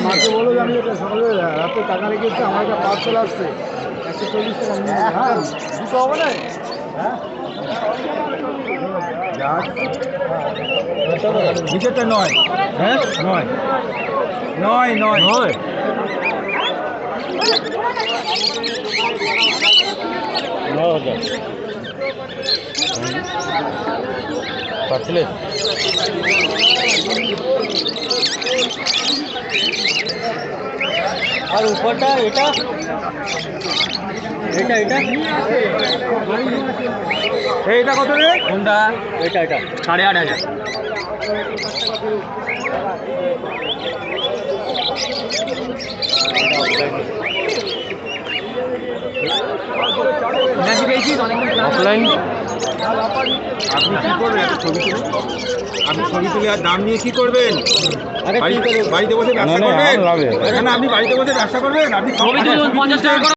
মাকে বলো যে আমি সকালে রাতে টাকা রেখেছি, আমার একটা পার্সেল আসছে 140 টাকা। হ্যাঁ দুটো হবে না? হ্যাঁ নিচেরটা 9। হ্যাঁ 9 9 9 9 পাচ্ছিলে। আর উপরটা এটা এটা এটা এইটা কত রে? কোনটা? এটা এটা 8,500। অফলাইন আপনি কি করবেন? ছবি তুলে আপনি ছবি তুলে আর দাম নিয়ে কি করবেন? বাড়িতে বসে ব্যবসা করবেন? আপনি বাড়িতে বসে ব্যবসা করবেন? আপনি ছবি তুলুন 50 টাকা।